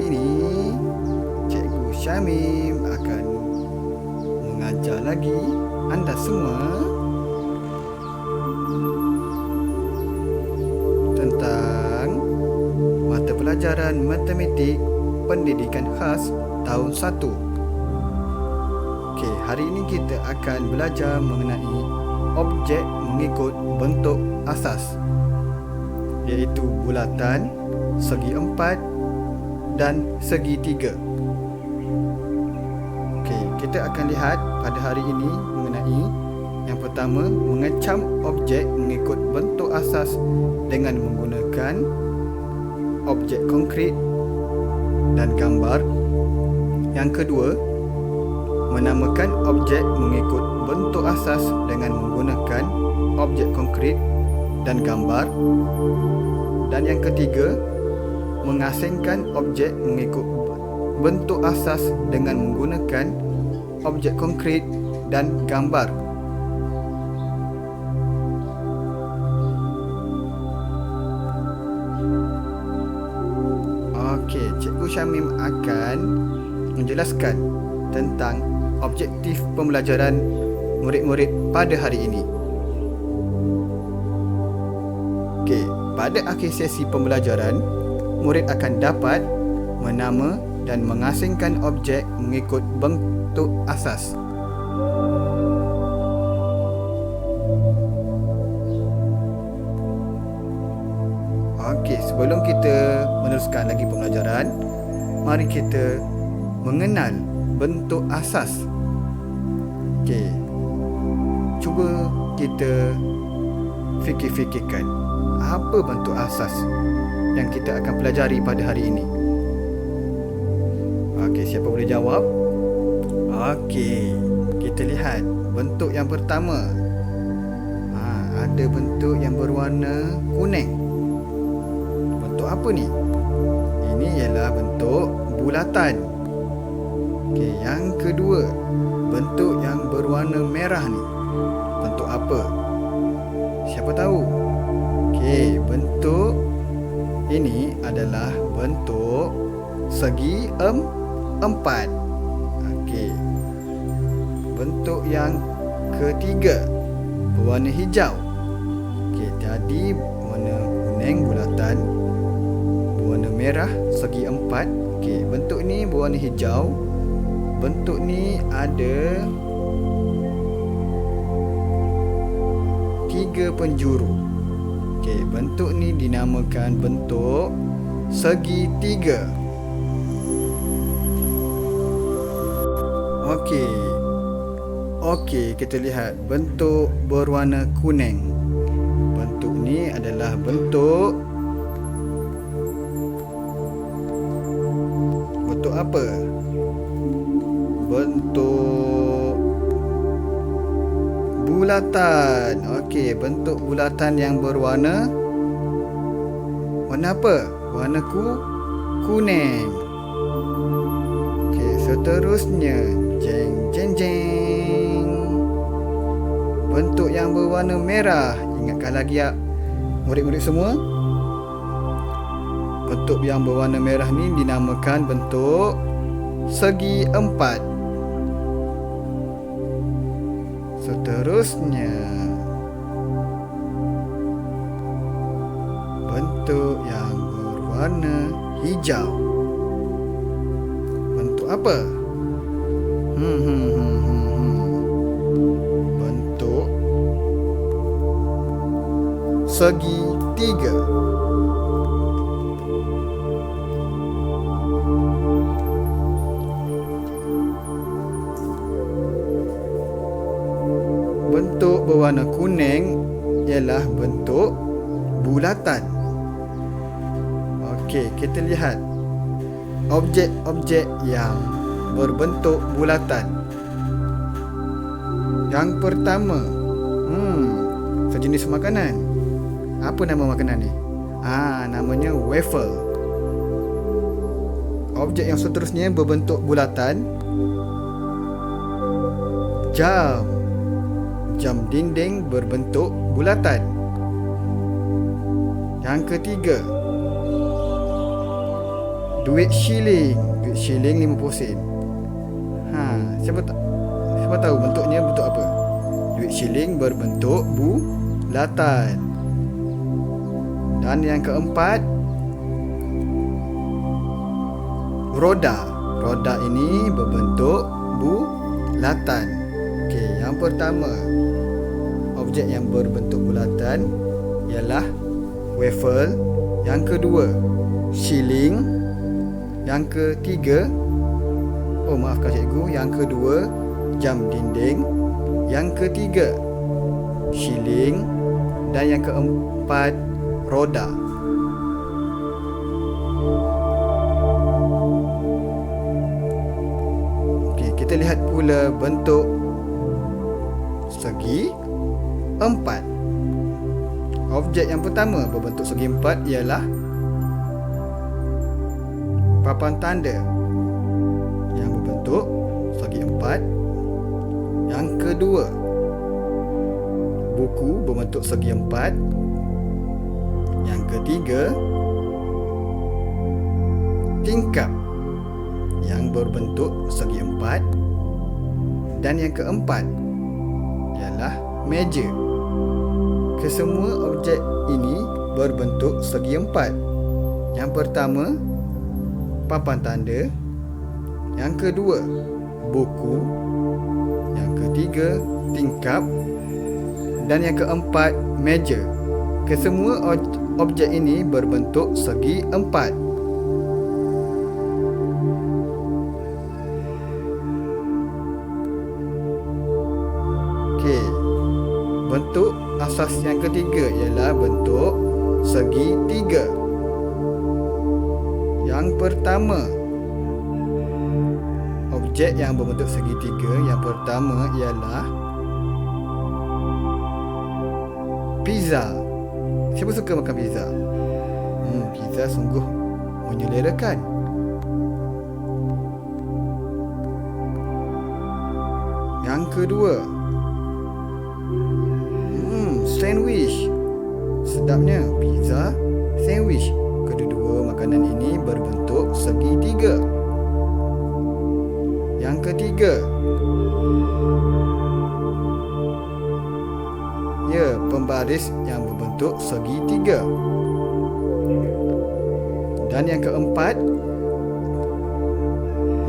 hari ini Cikgu Syamim akan mengajar lagi anda semua tentang mata pelajaran matematik pendidikan khas tahun 1. Okey, hari ini kita akan belajar mengenai objek mengikut bentuk asas, iaitu bulatan, segi empat dan segi tiga. Okey, kita akan lihat pada hari ini mengenai yang pertama, mengecam objek mengikut bentuk asas dengan menggunakan objek konkret dan gambar. Yang kedua, menamakan objek mengikut bentuk asas dengan menggunakan objek konkret dan gambar. Dan yang ketiga, mengasingkan objek mengikut bentuk asas dengan menggunakan objek konkret dan gambar. Okey, Cikgu Syamim akan menjelaskan tentang objektif pembelajaran murid-murid pada hari ini. Okey, pada akhir sesi pembelajaran, murid akan dapat menama dan mengasingkan objek mengikut bentuk asas. Okey, sebelum kita meneruskan lagi pembelajaran, mari kita mengenal bentuk asas. Okey, cuba kita fikir-fikirkan apa bentuk asas yang kita akan pelajari pada hari ini. Okey, siapa boleh jawab? Okey, kita lihat bentuk yang pertama. Ada bentuk yang berwarna kuning. Bentuk apa ni? Ini ialah bentuk bulatan. Okey, yang kedua, bentuk yang berwarna merah ni. Bentuk apa? Siapa tahu? Okey, bentuk ini adalah bentuk segi empat. Okey. Bentuk yang ketiga, berwarna hijau. Okey, jadi warna kuning bulatan, berwarna merah segi empat. Okey, bentuk ni berwarna hijau. Bentuk ni ada 3 penjuru. Okey, bentuk ni dinamakan bentuk segi tiga. Okey, kita lihat bentuk berwarna kuning. Bentuk ni adalah bentuk apa? Bentuk bulatan. Okey, bentuk bulatan yang berwarna apa? Warna kuning. Okey, seterusnya, jeng. Bentuk yang berwarna merah. Ingatkan lagi ya, murid-murid semua. Bentuk yang berwarna merah ni dinamakan bentuk segi empat. Seterusnya, bentuk yang berwarna hijau. Bentuk apa? Bentuk segi tiga. Bentuk berwarna kuning ialah bentuk bulatan. Okey, kita lihat objek-objek yang berbentuk bulatan. Yang pertama, sejenis makanan. Apa nama makanan ni? Namanya waffle. Objek yang seterusnya berbentuk bulatan. Jam dinding berbentuk bulatan. Yang ketiga, duit shilling. Duit shilling 50 sen. Siapa tahu bentuknya bentuk apa? Duit shilling berbentuk bulatan. Dan yang keempat, roda. Roda ini berbentuk bulatan. Okey, yang pertama, objek yang berbentuk bulatan ialah waffle. Yang kedua, shilling. Yang ketiga, maafkan cikgu, yang kedua jam dinding. Yang ketiga, shilling. Dan yang keempat, roda. Okey, kita lihat pula bentuk segi empat. Objek yang pertama berbentuk segi empat ialah papan tanda yang berbentuk segi empat. Yang kedua, buku berbentuk segi empat. Yang ketiga, tingkap yang berbentuk segi empat. Dan yang keempat ialah meja. Kesemua objek ini berbentuk segi empat. Yang pertama, papan tanda. Yang kedua, buku. Yang ketiga, tingkap. Dan yang keempat, meja. Kesemua objek ini berbentuk segi empat. Okey. Bentuk asas yang ketiga ialah bentuk segi tiga. Yang pertama, objek yang berbentuk segi tiga yang pertama ialah pizza. Siapa suka makan pizza? Pizza sungguh menyelerakan. Yang kedua, sandwich. Sedapnya pizza, sandwich. Kedua-dua makanan ini berbentuk segi tiga. Yang ketiga, pembaris yang berbentuk segi tiga. Dan yang keempat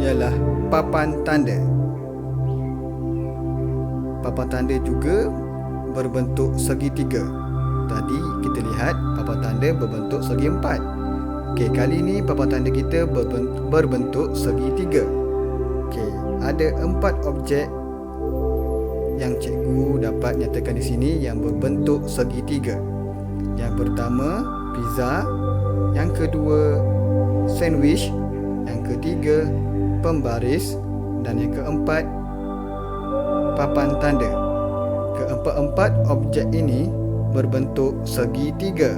ialah papan tanda. Papan tanda juga berbentuk segi tiga. Tadi kita lihat papan tanda berbentuk segi empat. Okey, kali ini papan tanda kita berbentuk segi tiga. Okey, ada 4 objek yang cikgu dapat nyatakan di sini yang berbentuk segi tiga. Yang pertama, pizza. Yang kedua, sandwich. Yang ketiga, pembaris. Dan yang keempat, papan tanda. Keempat-empat objek ini berbentuk segi tiga.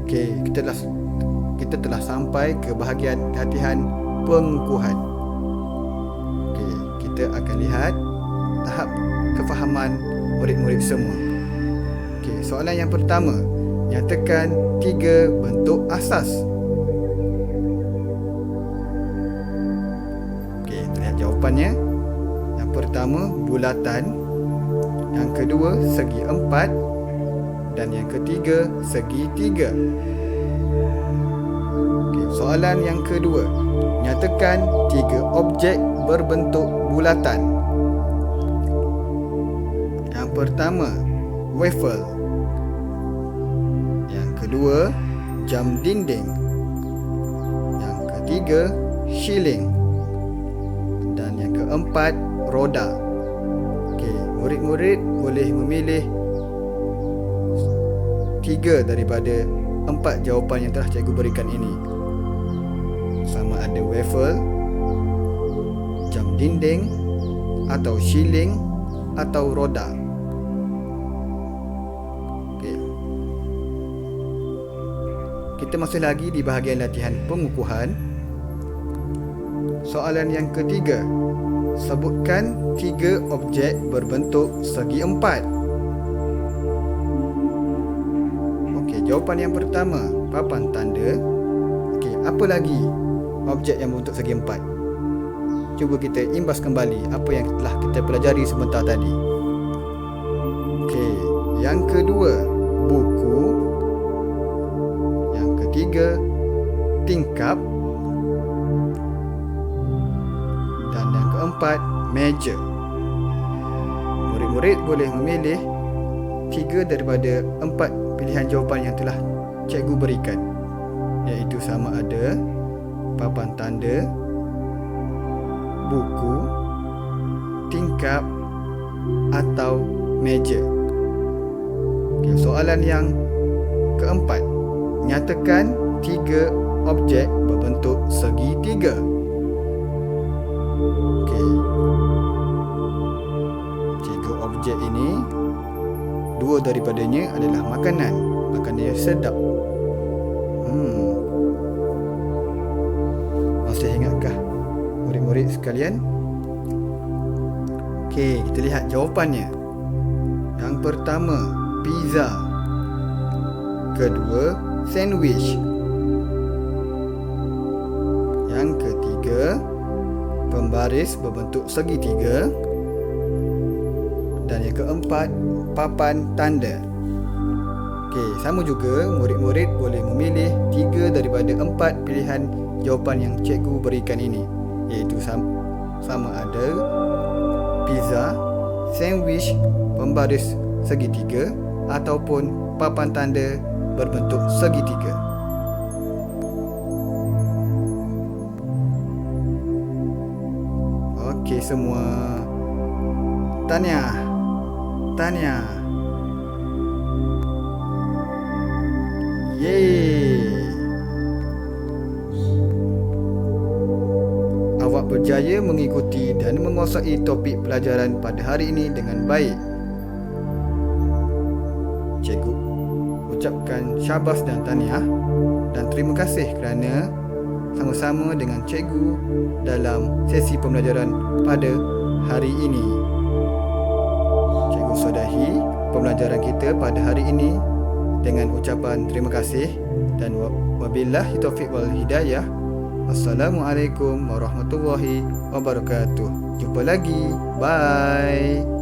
Okey, kita telah sampai ke bahagian latihan pengukuhan. Okey, kita akan lihat tahap kefahaman murid-murid semua. Okey, soalan yang pertama, nyatakan 3 bentuk asas. Okey, lihat jawapannya. Yang pertama, bulatan. Yang kedua, segi empat. Dan yang ketiga, segi tiga. Okey, soalan yang kedua, nyatakan 3 objek berbentuk bulatan. Yang pertama, waffle. Yang kedua, jam dinding. Yang ketiga, shilling. Dan yang keempat, roda. Okey, murid-murid boleh memilih 3 daripada 4 jawapan yang telah cikgu berikan ini. Sama ada waffle, jam dinding, atau shilling, atau roda. Okey. Kita masih lagi di bahagian latihan pengukuhan. Soalan yang ketiga, sebutkan 3 objek berbentuk segi empat. jawapan yang pertama, papan tanda. Okey, apa lagi objek yang berbentuk segi empat? Cuba kita imbas kembali apa yang telah kita pelajari sebentar tadi. Okey, yang kedua, buku. Yang ketiga, tingkap. Dan yang keempat, meja. Murid-murid boleh memilih 3 daripada 4 pilihan jawapan yang telah cikgu berikan, iaitu sama ada papan tanda, buku, tingkap atau meja. Okay, soalan yang keempat, nyatakan 3 objek berbentuk segitiga. Okey, 3 objek ini, 2 daripadanya adalah makanan yang sedap. Masih ingatkah murid-murid sekalian? Okey, kita lihat jawapannya. Yang pertama, pizza. Kedua, sandwich. Yang ketiga, pembaris berbentuk segitiga. Dan yang keempat, papan tanda. Okey, sama juga murid-murid boleh memilih 3 daripada 4 pilihan jawapan yang cikgu berikan ini, iaitu sama ada pizza, sandwich, pembaris segitiga ataupun papan tanda berbentuk segitiga. Okey semua. Tahniah. Yeay. Awak berjaya mengikuti dan menguasai topik pelajaran pada hari ini dengan baik. Cikgu ucapkan syabas dan tahniah dan terima kasih kerana sama-sama dengan cikgu dalam sesi pembelajaran pada hari ini. Cikgu sudahi pembelajaran kita pada hari ini dengan ucapan terima kasih dan wabillahi taufiq wal hidayah. Assalamualaikum warahmatullahi wabarakatuh. Jumpa lagi. Bye.